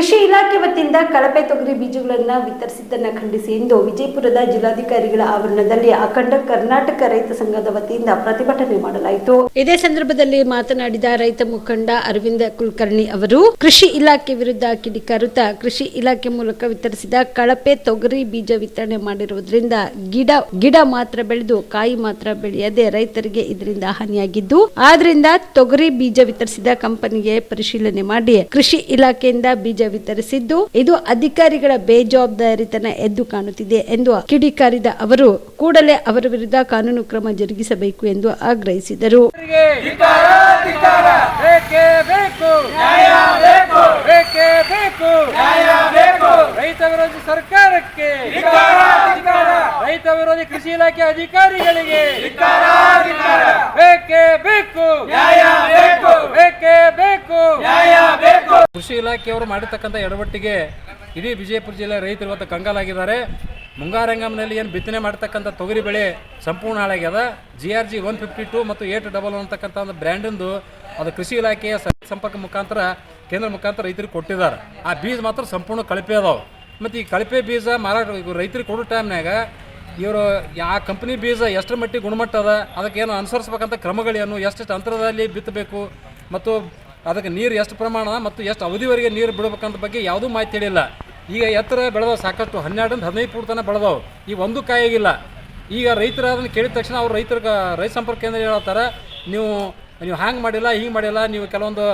ಕೃಷಿ ಇಲಾಖೆ ವತಿಯಿಂದ ಕಳಪೆ ತೊಗರಿ ಬೀಜಗಳನ್ನು ವಿತರಿಸಿದ್ದನ್ನು ಖಂಡಿಸಿ ಇಂದು ವಿಜಯಪುರದ ಜಿಲ್ಲಾಧಿಕಾರಿಗಳ ಆವರಣದಲ್ಲಿ ಅಖಂಡ ಕರ್ನಾಟಕ ರೈತ ಸಂಘದ ವತಿಯಿಂದ ಪ್ರತಿಭಟನೆ ಮಾಡಲಾಯಿತು. ಇದೇ ಸಂದರ್ಭದಲ್ಲಿ ಮಾತನಾಡಿದ ರೈತ ಮುಖಂಡ ಅರವಿಂದ ಕುಲಕರ್ಣಿ ಅವರು ಕೃಷಿ ಇಲಾಖೆ ವಿರುದ್ಧ ಕಿಡಿಕಾರುತ್ತಾ ಕೃಷಿ ಇಲಾಖೆ ಮೂಲಕ ವಿತರಿಸಿದ ಕಳಪೆ ತೊಗರಿ ಬೀಜ ವಿತರಣೆ ಮಾಡಿರುವುದರಿಂದ ಗಿಡ ಮಾತ್ರ ಬೆಳೆದು ಕಾಯಿ ಮಾತ್ರ ಬೆಳೆಯದೆ ರೈತರಿಗೆ ಇದರಿಂದ ಹಾನಿಯಾಗಿದ್ದು, ಆದ್ರಿಂದ ತೊಗರಿ ಬೀಜ ವಿತರಿಸಿದ ಕಂಪನಿಗೆ ಪರಿಶೀಲನೆ ಮಾಡಿ ಕೃಷಿ ಇಲಾಖೆಯಿಂದ ಬೀಜ ವಿತರಿಸಿದ್ದು ಇದು ಅಧಿಕಾರಿಗಳ ಬೇಜವಾಬ್ದಾರಿತನ ಎದ್ದು ಕಾಣುತ್ತಿದೆ ಎಂದು ಕಿಡಿಕಾರಿದ ಅವರು ಕೂಡಲೇ ಅವರ ವಿರುದ್ಧ ಕಾನೂನು ಕ್ರಮ ಜರುಗಿಸಬೇಕು ಎಂದು ಆಗ್ರಹಿಸಿದರು. ರೈತ ವಿರೋಧಿ ಸರ್ಕಾರಕ್ಕೆ, ರೈತ ವಿರೋಧಿ ಕೃಷಿ ಇಲಾಖೆ ಅಧಿಕಾರಿಗಳಿಗೆ ಬೇಕೇ ಬೇಕು, ಬೇಕೇ ಬೇಕು. ಕೃಷಿ ಇಲಾಖೆಯವರು ಮಾಡಿರ್ತಕ್ಕಂಥ ಎಡವಟ್ಟಿಗೆ ಇಡೀ ವಿಜಯಪುರ ಜಿಲ್ಲೆ ರೈತರು ಇವತ್ತು ಕಂಗಾಲಾಗಿದ್ದಾರೆ. ಮುಂಗಾರಂಗಂನಲ್ಲಿ ಏನು ಬಿತ್ತನೆ ಮಾಡ್ತಕ್ಕಂಥ ತೊಗರಿ ಬೆಳೆ ಸಂಪೂರ್ಣ ಹಾಳಾಗ್ಯದ. GRG 152 ಮತ್ತು 811 ಅಂತಕ್ಕಂಥ ಒಂದು ಬ್ರ್ಯಾಂಡಿಂದು ಅದು ಕೃಷಿ ಇಲಾಖೆಯ ಸಂಪರ್ಕ ಮುಖಾಂತರ ಕೇಂದ್ರ ಮುಖಾಂತರ ರೈತರಿಗೆ ಕೊಟ್ಟಿದ್ದಾರೆ. ಆ ಬೀಜ ಮಾತ್ರ ಸಂಪೂರ್ಣ ಕಳಪೆ ಅದಾವೆ. ಮತ್ತು ಈ ಕಳಪೆ ಬೀಜ ಮಾರಾಟ ರೈತರಿಗೆ ಕೊಡೋ ಟೈಮ್ನಾಗ ಇವರು ಆ ಕಂಪ್ನಿ ಬೀಜ ಎಷ್ಟರ ಮಟ್ಟಿಗೆ ಗುಣಮಟ್ಟ ಅದ, ಅದಕ್ಕೇನು ಅನುಸರಿಸ್ಬೇಕಂತ ಕ್ರಮಗಳೇನು, ಎಷ್ಟು ಅಂತರದಲ್ಲಿ ಬಿತ್ತಬೇಕು ಮತ್ತು ಅದಕ್ಕೆ ನೀರು ಎಷ್ಟು ಪ್ರಮಾಣ ಮತ್ತು ಎಷ್ಟು ಅವಧಿವರೆಗೆ ನೀರು ಬಿಡಬೇಕಂತ ಬಗ್ಗೆ ಯಾವುದೂ ಮಾಹಿತಿ ಹೇಳಿಲ್ಲ. ಈಗ ಎತ್ತರ ಬೆಳೆದವು ಸಾಕಷ್ಟು 12-15 ಫೂಟ್ ತನಕ ಬೆಳೆದವು. ಈಗ ಒಂದು ಕಾಯಾಗಿಲ್ಲ. ಈಗ ರೈತರು ಅದನ್ನು ಕೇಳಿದ ತಕ್ಷಣ ಅವ್ರು ರೈತ ಸಂಪರ್ಕ ಕೇಂದ್ರ ಹೇಳ್ತಾರೆ, ನೀವು ಹ್ಯಾಂಗೆ ಮಾಡಿಲ್ಲ, ಹೀಗೆ ಮಾಡಿಲ್ಲ, ನೀವು ಕೆಲವೊಂದು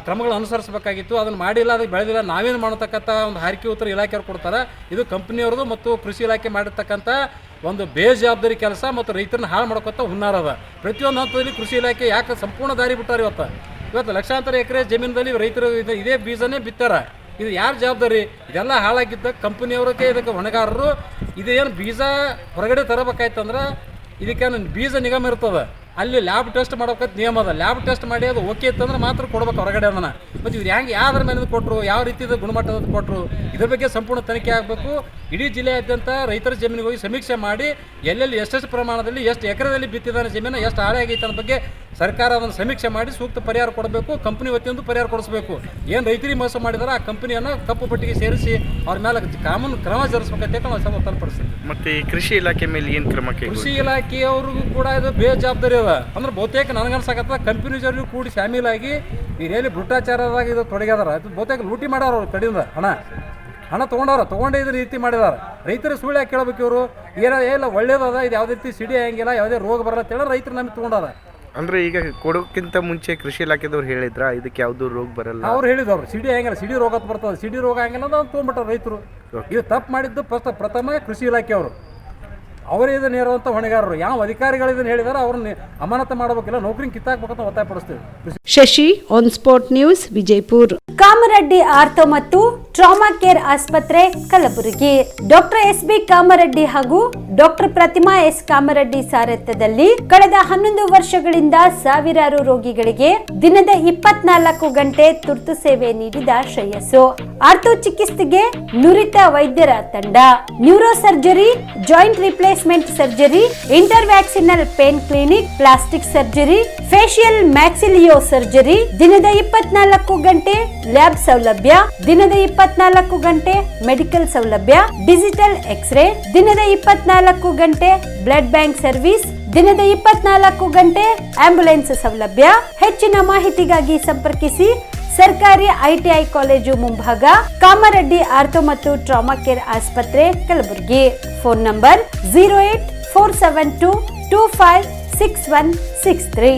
ಕ್ರಮಗಳನ್ನು ಅನುಸರಿಸಬೇಕಾಗಿತ್ತು, ಅದನ್ನು ಮಾಡಿಲ್ಲ, ಅದಕ್ಕೆ ಬೆಳೆದಿಲ್ಲ, ನಾವೇನು ಮಾಡತಕ್ಕಂಥ ಒಂದು ಹಾರಿಕೆ ಉತ್ತರ ಇಲಾಖೆಯವ್ರು ಕೊಡ್ತಾರೆ. ಇದು ಕಂಪ್ನಿಯವ್ರದ್ದು ಮತ್ತು ಕೃಷಿ ಇಲಾಖೆ ಮಾಡಿರ್ತಕ್ಕಂಥ ಒಂದು ಬೇಜವಾಬ್ದಾರಿ ಕೆಲಸ ಮತ್ತು ರೈತರನ್ನ ಹಾಳು ಮಾಡ್ಕೊತ ಹುನ್ನಾರದ. ಪ್ರತಿಯೊಂದು ಹಂತದಲ್ಲಿ ಕೃಷಿ ಇಲಾಖೆ ಯಾಕೆ ಸಂಪೂರ್ಣ ದಾರಿ ಬಿಟ್ಟಾರೆ. ಇವತ್ತು ಲಕ್ಷಾಂತರ ಎಕರೆ ಜಮೀನಲ್ಲಿ ರೈತರು ಇದೇ ಬೀಜನೇ ಬಿತ್ತಾರೆ. ಇದು ಯಾರು ಜವಾಬ್ದಾರಿ? ಇದೆಲ್ಲ ಹಾಳಾಗಿದ್ದ ಕಂಪನಿಯವ್ರಿಗೆ ಇದಕ್ಕೆ ಹೊಣೆಗಾರರು. ಇದೇನು ಬೀಜ ಹೊರಗಡೆ ತರಬೇಕಾಯ್ತಂದ್ರೆ ಇದಕ್ಕೇನು ಬೀಜ ನಿಗಮ ಇರ್ತದೆ, ಅಲ್ಲಿ ಲ್ಯಾಬ್ ಟೆಸ್ಟ್ ಮಾಡೋಕೆ ನಿಯಮ ಅದ. ಲ್ಯಾಬ್ ಟೆಸ್ಟ್ ಮಾಡಿ ಅದು ಓಕೆ ಇತ್ತಂದ್ರೆ ಮಾತ್ರ ಕೊಡ್ಬೇಕು ಹೊರಗಡೆ ಅದನ್ನು. ಮತ್ತು ಇವ್ರು ಹೆಂಗೆ ಯಾವ್ದ್ರ ಮೇಲೆ ಕೊಟ್ಟರು, ಯಾವ ರೀತಿಯ ಗುಣಮಟ್ಟದ ಕೊಟ್ಟರು, ಇದ್ರ ಬಗ್ಗೆ ಸಂಪೂರ್ಣ ತನಿಖೆ ಆಗಬೇಕು. ಇಡೀ ಜಿಲ್ಲೆಯಾದ್ಯಂತ ರೈತರ ಜಮೀನಿಗೆ ಹೋಗಿ ಸಮೀಕ್ಷೆ ಮಾಡಿ ಎಲ್ಲೆಲ್ಲಿ ಎಷ್ಟೆಷ್ಟು ಪ್ರಮಾಣದಲ್ಲಿ ಎಷ್ಟು ಎಕರೆದಲ್ಲಿ ಬಿತ್ತಿದಾನೆ ಜಮೀನು, ಎಷ್ಟು ಹಾಳೆ ಆಗೈತೆ ಅನ್ನೋ ಬಗ್ಗೆ ಸರ್ಕಾರ ಅದನ್ನು ಸಮೀಕ್ಷೆ ಮಾಡಿ ಸೂಕ್ತ ಪರಿಹಾರ ಕೊಡಬೇಕು. ಕಂಪ್ನಿ ವತಿಯಿಂದ ಪರಿಹಾರ ಕೊಡಿಸ್ಬೇಕು. ಏನು ರೈತರಿಗೆ ಮೋಸ ಮಾಡಿದಾರೆ ಆ ಕಂಪನಿಯನ್ನು ಕಪ್ಪು ಪಟ್ಟಿಗೆ ಸೇರಿಸಿ ಅವ್ರ ಮೇಲೆ ಕಾನೂನು ಕ್ರಮ ಜರುಗಿಸ್ಬೇಕಂತ ನಾವು ಸಮಾಧಾನಪಡಿಸ್ತೀವಿ. ಮತ್ತು ಈ ಕೃಷಿ ಇಲಾಖೆ ಮೇಲೆ ಏನು ಕ್ರಮಕ್ಕೆ? ಕೃಷಿ ಇಲಾಖೆಯವ್ರಿಗೂ ಕೂಡ ಇದು ಬೇಜವಾಬ್ದಾರಿ ಅದ. ಅಂದ್ರೆ ಬಹುತೇಕ ನನಗನ್ಸಕತ್ತ ಕಂಪನಿಜರಿಗೂ ಕೂಡಿ ಶಾಮೀಲಾಗಿ ಈ ರೇಲಿ ಭ್ರಷ್ಟಾಚಾರದಾಗ ಇದು ತೊಡಗ್ಯಾರ. ಅದು ಬಹುತೇಕ ಲೂಟಿ ಮಾಡೋರು ಅವ್ರ ಕಡೆಯಿಂದ ಹಣ ತೊಗೊಂಡೇ ಇದು ರೀತಿ ಮಾಡಿದಾರೆ. ರೈತರು ಸುಳ್ಳು ಯಾಕೆ ಕೇಳಬೇಕು? ಇವರು ಇಲ್ಲ ಒಳ್ಳೇದದ, ಇದು ಯಾವುದೇ ರೀತಿ ಸಿಡಿ ಆಗಂಗಿಲ್ಲ, ಯಾವುದೇ ರೋಗ ಬರಲ್ಲ ಅಂತೇಳಿ ರೈತರು ನಮಗೆ ತೊಗೊಂಡಾರ. ಅಂದರೆ ಈಗ ಕೊಡೋಕ್ಕಿಂತ ಮುಂಚೆ ಕೃಷಿ ಇಲಾಖೆದವ್ರು ಹೇಳಿದ್ರ ಇದಕ್ಕೆ ಯಾವುದು ರೋಗ ಬರಲ್ಲ? ಅವ್ರು ಹೇಳಿದವ್ರು ಸಿಡಿ ಆಗಂಗಿಲ್ಲ, ಸಿಡಿ ರೋಗ ಬರ್ತದೆ, ಸಿಡಿ ರೋಗ ಆಗಂಗಿಲ್ಲ ಅಂತ ತೊಗೊಂಡ್ಬಿಟ್ಟಾರೆ ರೈತರು. ಇದು ತಪ್ಪು ಮಾಡಿದ್ದು ಪ್ರಥಮ ಕೃಷಿ ಇಲಾಖೆಯವರು. ಅವರೇ ಇದನ್ನು ಹೇರುವಂಥ ಹೊಣೆಗಾರರು. ಯಾವ ಅಧಿಕಾರಿಗಳು ಇದನ್ನು ಹೇಳಿದಾರೆ ಅವ್ರನ್ನ ಅಮಾನತು ಮಾಡಬೇಕಿಲ್ಲ, ನೌಕರಿ ಕಿತ್ತಾಕ್ಬೇಕಂತ ಒತ್ತಾಯ ಪಡಿಸ್ತೀವಿ. Shashi, on spot news, Vijayapura. Kamareddy ortho ಮತ್ತು ಟ್ರಾಮಾ ಕೇರ್ ಆಸ್ಪತ್ರೆ, ಕಲಬುರಗಿ. ಡಾಕ್ಟರ್ SB ಕಾಮರೆಡ್ಡಿ ಹಾಗೂ ಡಾಕ್ಟರ್ ಪ್ರತಿಮಾ S ಕಾಮರೆಡ್ಡಿ ಸಾರಥ್ಯದಲ್ಲಿ ಕಳೆದ 11 ವರ್ಷಗಳಿಂದ ಸಾವಿರಾರು ರೋಗಿಗಳಿಗೆ ದಿನದ 24 ಗಂಟೆ ತುರ್ತು ಸೇವೆ ನೀಡಿದ ಶ್ರೇಯಸ್ಸು. ಆರ್ಥೋ ಚಿಕಿತ್ಸೆಗೆ ನುರಿತ ವೈದ್ಯರ ತಂಡ, neuro surgery, joint replacement surgery, interventional pain clinic, plastic surgery, facial maxillo surgery, ದಿನದ 24 ಗಂಟೆ ಲ್ಯಾಬ್ ಸೌಲಭ್ಯ, ದಿನದ 24 ಗಂಟೆ ಮೆಡಿಕಲ್ ಸೌಲಭ್ಯ, ಡಿಜಿಟಲ್ ಎಕ್ಸ್ರೇ, ದಿನದ 24 ಗಂಟೆ ಬ್ಲಡ್ ಬ್ಯಾಂಕ್ ಸರ್ವಿಸ್, ದಿನದ 24 ಗಂಟೆ ಆಂಬ್ಯುಲೆನ್ಸ್ ಸೌಲಭ್ಯ. ಹೆಚ್ಚಿನ ಮಾಹಿತಿಗಾಗಿ ಸಂಪರ್ಕಿಸಿ ಸರ್ಕಾರಿ ITI ಕಾಲೇಜು ಮುಂಭಾಗ, ಕಾಮರೆಡ್ಡಿ ಆರ್ಥೋ ಮತ್ತು ಟ್ರಾಮಾ ಕೇರ್ ಆಸ್ಪತ್ರೆ, ಕಲಬುರಗಿ. Phone number 084722566163.